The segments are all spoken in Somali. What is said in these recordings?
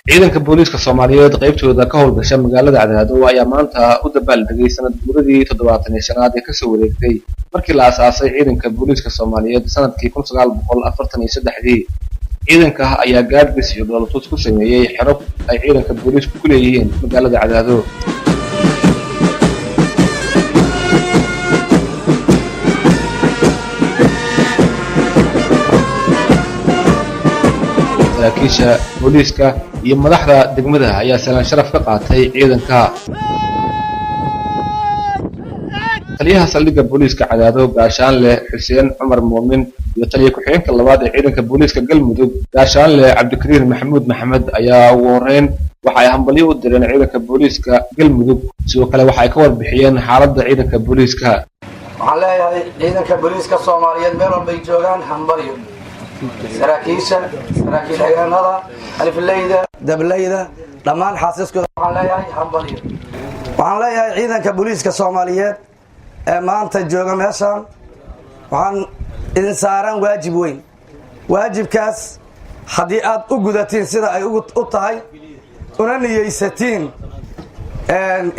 ciidanka booliiska Soomaaliyeed qaybtooda ka howlgasha magaalada Cadaado ayaa maanta u dabaaldegay sanad guuradii 75aad ee ka soo wareegtay markii la aasaasay ciidanka booliiska Soomaaliyeed sanadkii 1943. ciidanka ayaa gaadhis iyo dowladda ku sameeyay xero ay ciidanka booliisku ku leeyihiin magaalada Cadaado. saraakiisha booliiska iyo madaxda degmada ayaa salaan sharaf ka qaatay ciidanka. taliyaha saldhigga booliiska Cadaado gaashaanle Xuseen Cumar Muumin iyo taliye ku-xigeenka labaad ee ciidanka booliiska Galmudug gaashaanle Cabdikariir Maxamuud Maxamed ayaa ugu horeyn waxa ay hambalyo u direen ciidanka booliiska Galmudug sidoo kale waxa ay ka warbixiyeen xaaladda ciidanka booliiska. waxaan leeyahay ciidanka booliiska Soomaaliyeed meel walba ay joogaan hambalyo saraakiil xigeenada alifleyda dableyda dhammaan xaasiskooda waxaan leeyahay hambalyo. waxaan leeyahay ciidanka booliiska Soomaaliyeed ee maanta jooga meeshaan waxaan idin saaran waajib weyn. waajibkaas haddii aad u gudatiin sida ay u tahay una niyeysatiin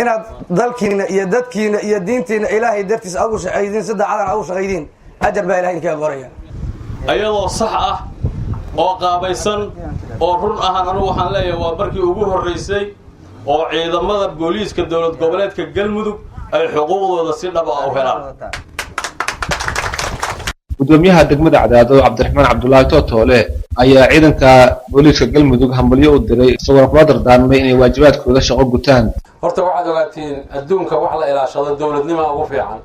inaad dalkiina iyo dadkiina iyo diintiina ilaahay dartiis ugu shaqaydin sida cadan ugu shaqaydin ajar baa ilaahay idinka qoraya ayadoo sax ah oo qaabaysan oo run ahaan anigu waxaan leeyahay waa markii ugu horeysay oo ciidamada booliiska dowlad goboleedka Galmudug ay xuquuqdooda si dhab ah u helaan. gudoomiyaha degmada Cadaado Cabdiraxmaan Cabdullaahi Tootoole ayaa ciidanka booliiska Galmudug hambalyo u diray isagoo kula dardaarmay inay waajibaadkooda shaqo gutaan. horta waxaad ogaatiin adduunka wax la ilaashado dawladnimo ugu fiican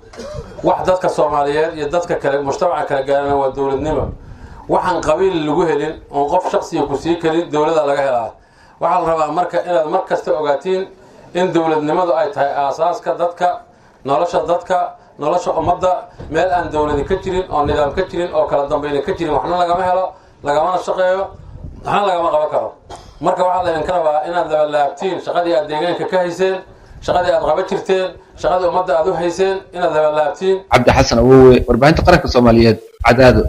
wax dadka Soomaaliyeed iyo dadka kale mujtamaca kala gaarana waa dawladnimo waxaan qabiil lagu helin oo qof shakhsi ku sii karin dawladda laga helaa. waxa la rabaa marka inaad mar kasta ogaatiin in dawladnimadu ay tahay aasaaska dadka nolosha ummadda meel aan dawladi ka jirin oo nidaam ka jirin oo kala dambeyn ka jirin waxna lagama helo lagama shaqeeyo waxna lagama qaban karo. marka waxa la idin rabaa inaad laabtiin shaqadii aad deegaanka ka hayseen shaqadii aad qaban jirteen shaqadii ummadda aad u hayseen inaad laabtiin. Cabdi Xasan Awowe warbaahinta qaranka Soomaaliyeed Cadaado.